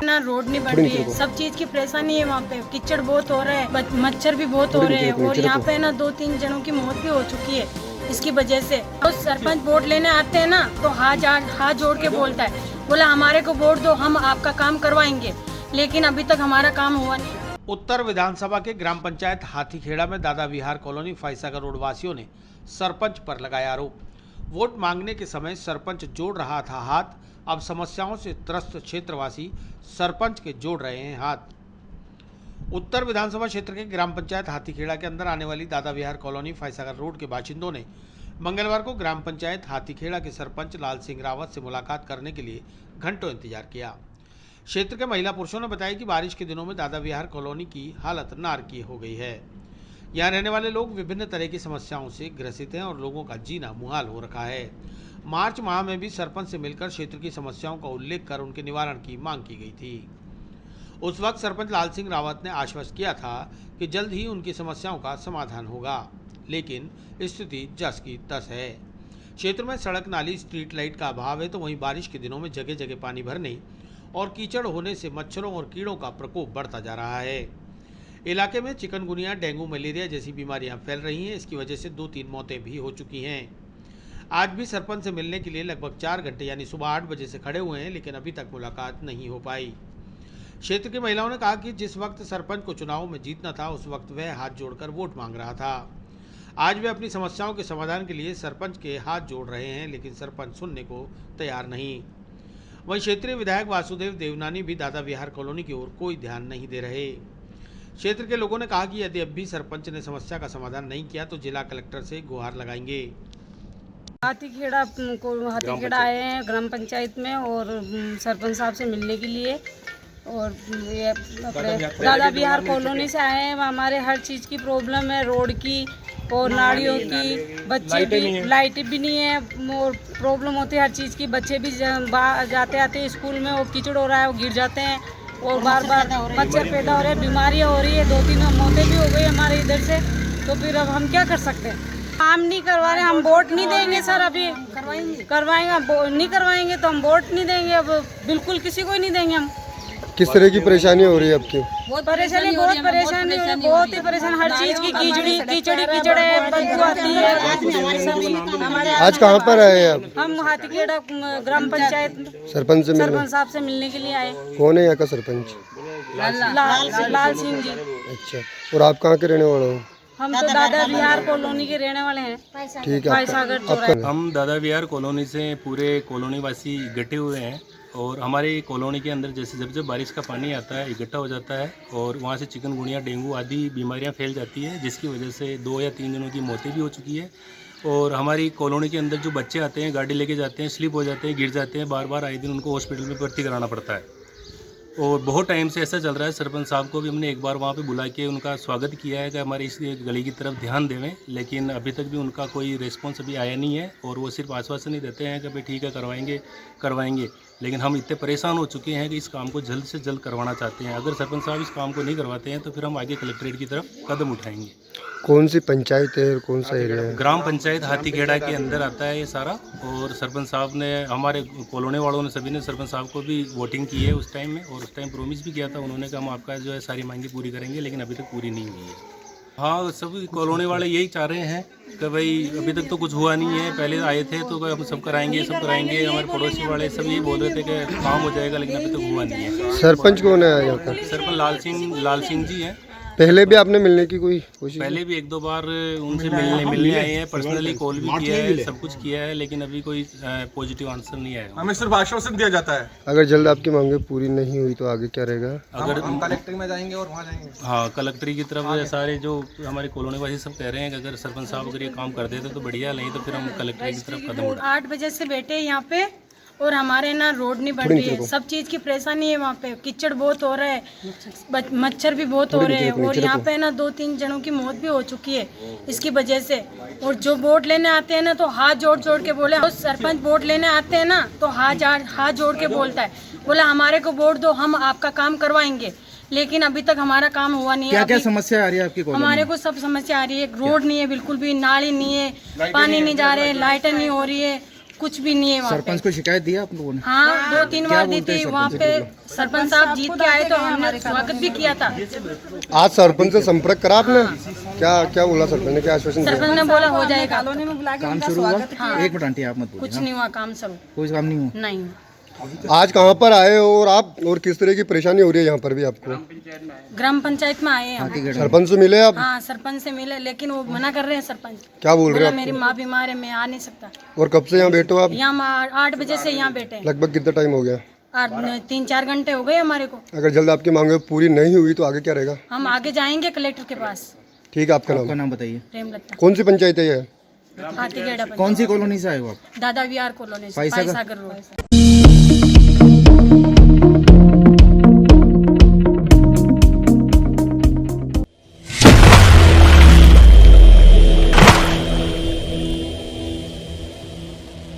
ना रोड नहीं बन रही है, सब चीज की परेशानी है। वहाँ पे कीचड़ बहुत हो रहा है, मच्छर भी बहुत हो रहे हैं और यहाँ पे ना 2-3 जनों की मौत भी हो चुकी है इसकी वजह से। तो सरपंच वोट लेने आते हैं ना तो हाथ जोड़ के बोलता है, बोला हमारे को वोट दो, हम आपका काम करवाएंगे, लेकिन अभी तक हमारा काम हुआ नहीं। उत्तर विधानसभा के ग्राम पंचायत हाथीखेड़ा में दादा विहार कॉलोनी फाइसागर रोड वासियों ने सरपंच पर लगाया आरोप। वोट मांगने के समय सरपंच जोड़ रहा था हाथ, अब समस्याओं से त्रस्त क्षेत्रवासी सरपंच के जोड़ रहे हैं हाथ। उत्तर विधानसभा क्षेत्र के ग्राम पंचायत हाथीखेड़ा के अंदर आने वाली दादा विहार कॉलोनी फाइसागर रोड के बाशिंदों ने मंगलवार को ग्राम पंचायत हाथीखेड़ा के सरपंच लाल सिंह रावत से मुलाकात करने के लिए घंटों इंतजार किया। क्षेत्र के महिला पुरुषों ने बताया कि बारिश के दिनों में दादा विहार कॉलोनी की हालत नारकीय हो गई है। यहाँ रहने वाले लोग विभिन्न तरह की समस्याओं से ग्रसित हैं और लोगों का जीना मुहाल हो रखा है। मार्च माह में भी सरपंच से मिलकर क्षेत्र की समस्याओं का उल्लेख कर उनके निवारण की मांग की गई थी। उस वक्त सरपंच लाल सिंह रावत ने आश्वस्त किया था कि जल्द ही उनकी समस्याओं का समाधान होगा, लेकिन स्थिति जस की तस है। क्षेत्र में सड़क, नाली, स्ट्रीट लाइट का अभाव है, तो वहीं बारिश के दिनों में जगह जगह पानी भरने और कीचड़ होने से मच्छरों और कीड़ों का प्रकोप बढ़ता जा रहा है। इलाके में चिकनगुनिया, डेंगू, मलेरिया जैसी बीमारियां फैल रही हैं। इसकी वजह से 2-3 मौतें भी हो चुकी हैं। आज भी सरपंच से मिलने के लिए लगभग 4 घंटे यानी सुबह 8 बजे से खड़े हुए हैं, लेकिन अभी तक मुलाकात नहीं हो पाई। क्षेत्र की महिलाओं ने कहा कि जिस वक्त सरपंच को चुनाव में जीतना था, उस वक्त वह हाथ जोड़कर वोट मांग रहा था। आज वे अपनी समस्याओं के समाधान के लिए सरपंच के हाथ जोड़ रहे हैं, लेकिन सरपंच सुनने को तैयार नहीं। वहीं क्षेत्रीय विधायक वासुदेव देवनानी भी दादा विहार कॉलोनी की ओर कोई ध्यान नहीं दे रहे। क्षेत्र के लोगों ने कहा कि यदि अब भी सरपंच ने समस्या का समाधान नहीं किया तो जिला कलेक्टर से गुहार लगाएंगे। हाथीखेड़ा आए हैं ग्राम पंचायत में और सरपंच साहब से मिलने के लिए, और ये अपने दादा विहार कॉलोनी से आए हैं। हमारे हर चीज़ की प्रॉब्लम है, रोड की और नालियों की, बच्चे भी, लाइट भी नहीं है और प्रॉब्लम होती है हर चीज़ की। बच्चे भी जाते आते स्कूल में वो कीचड़ हो रहा है, वो गिर जाते हैं और बार बार मच्छर पैदा हो रहे हैं, बीमारियाँ हो रही है, 2-3 मौतें भी हो गई हमारे इधर से। तो फिर अब हम क्या कर सकते हैं? काम नहीं करवा रहे, हम वोट नहीं देंगे सर। अभी करवाएंगे नहीं करवाएंगे तो हम वोट नहीं देंगे, अब बिल्कुल किसी को ही नहीं देंगे हम। किस तरह की परेशानी हो रही है आपकी? बहुत परेशानी हो रही है, बहुत ही परेशानी, हर चीज की कीचड़ है, बदबू आती है हमारे। आज कहाँ पर आए हैं आप? हम हाथीखेड़ा ग्राम पंचायत सरपंच साहब से मिलने के लिए आए। कौन है यहाँ का सरपंच? लाल सिंह जी। अच्छा, और आप कहाँ के रहने वाले हो? हम तो दादा विहार कॉलोनी के रहने वाले हैं। ठीक है, हम दादा विहार कॉलोनी से पूरे कॉलोनी वासी इकट्ठे हुए हैं और हमारे कॉलोनी के अंदर जैसे जब बारिश का पानी आता है, इकट्ठा हो जाता है और वहाँ से चिकनगुनिया, डेंगू आदि बीमारियाँ फैल जाती है, जिसकी वजह से 2 या 3 जनों की मौतें भी हो चुकी है। और हमारी कॉलोनी के अंदर जो बच्चे आते हैं, गाड़ी लेके जाते हैं, स्लिप हो जाते हैं, गिर जाते हैं, बार बार आए दिन उनको हॉस्पिटल में भर्ती कराना पड़ता है। और बहुत टाइम से ऐसा चल रहा है। सरपंच साहब को भी हमने एक बार वहाँ पे बुला के उनका स्वागत किया है कि हमारे इस गली की तरफ ध्यान देवें, लेकिन अभी तक भी उनका कोई रिस्पॉन्स अभी आया नहीं है। और वो सिर्फ आश्वासन ही देते हैं कि भाई ठीक है करवाएंगे, लेकिन हम इतने परेशान हो चुके हैं कि इस काम को जल्द से जल्द करवाना चाहते हैं। अगर सरपंच साहब इस काम को नहीं करवाते हैं तो फिर हम आगे कलेक्ट्रेट की तरफ कदम उठाएंगे। कौन सी पंचायत है और कौन सा एरिया है? ग्राम पंचायत हाथीखेड़ा के अंदर आता है ये सारा। और सरपंच साहब ने, हमारे कॉलोनी वालों ने, सभी ने सरपंच साहब को भी वोटिंग की है उस टाइम में, और उस टाइम प्रॉमिस भी किया था उन्होंने कि हम आपका जो है सारी मांगे पूरी करेंगे, लेकिन अभी तक पूरी नहीं हुई है। हाँ, सभी कॉलोनी वाले यही चाह रहे हैं कि भाई अभी तक तो कुछ हुआ नहीं है, पहले आए थे तो हम सब कराएंगे। हमारे पड़ोसी वाले सब यही बोल रहे थे कि काम हो जाएगा, लेकिन अभी तक हुआ नहीं है। सरपंच कौन है यहाँ का? सरपंच लाल सिंह जी हैं। पहले भी आपने मिलने की कोई कोशिश? पहले भी 1-2 बार उनसे मिलने आए हैं, पर्सनली कॉल भी किया है, सब कुछ किया है, लेकिन अभी कोई पॉजिटिव आंसर नहीं आया। हमें सिर्फ आश्वासन दिया जाता है। अगर जल्द आपकी मांगे पूरी नहीं हुई तो आगे क्या रहेगा? अगर हम कलेक्टर में जाएंगे और वहाँ जाएंगे। हाँ, कलेक्ट्री की तरफ सारे जो हमारे कॉलोनी वासी सब कह रहे हैं कि अगर सरपंच साहब अगर ये काम कर देते तो बढ़िया, नहीं तो फिर हम कलेक्ट्री की तरफ कदम उठाएंगे। 8 बजे से बैठे यहाँ पे और हमारे ना रोड नहीं बन रही है, सब चीज की परेशानी है। वहाँ पे कीचड़ बहुत हो रहा है, मच्छर भी बहुत हो रहे हैं और यहाँ पे ना 2-3 जनों की मौत भी हो चुकी है इसकी वजह से। और जो वोट लेने आते हैं ना तो हाथ जोड़ के बोले, सरपंच वोट लेने आते हैं ना तो हाथ जोड़ के बोलता है, बोला हमारे को वोट दो, हम आपका काम करवाएंगे, लेकिन अभी तक हमारा काम हुआ नहीं है। क्या समस्या आ रही है आपकी? हमारे को सब समस्या आ रही है, रोड नहीं है, बिल्कुल भी नाली नहीं है, पानी नहीं जा रहे, लाइटें नहीं हो रही है, कुछ भी नहीं है वहाँ पे। सरपंच को शिकायत दी आप लोगों ने? हाँ 2-3 बार दी थी वहाँ पे। सरपंच साहब जीत के आए तो हमने स्वागत भी किया था। आज सरपंच से संपर्क करा आपने? क्या क्या बोला सरपंच ने, क्या आश्वासन दिया? सरपंच ने बोला हो जाएगा। काम शुरू हुआ? एक मिनट आंटी आप मत बोलिए। कुछ नहीं हुआ काम शुरू। कोई काम नहीं हुआ? नहीं। आज कहाँ पर आए हो और आप, और किस तरह की परेशानी हो रही है यहाँ पर भी आपको? ग्राम पंचायत में आए हैं हम। हाथीगढ़ में। सरपंच से मिले आप? हाँ सरपंच से मिले लेकिन वो मना कर रहे हैं सरपंच। क्या बोल रहे बोला हैं मेरी माँ बीमार है मैं आ नहीं सकता। और कब से यहाँ बैठे हो आप? यहाँ 8 बजे से यहाँ बैठे हैं। लगभग कितना टाइम हो गया? 3-4 घंटे हो गए हमारे को। अगर जल्द आपकी मांगे पूरी नहीं हुई तो आगे क्या रहेगा? हम आगे जाएंगे कलेक्टर के पास। ठीक है, आपका आपका नाम? नाम बताइए। प्रेमलता कौन सी पंचायत है ये? हाथीगढ़ कौन सी कॉलोनी से आए हो आप? दादा विहार कॉलोनी से फाइसागर? फाइसागर रोड।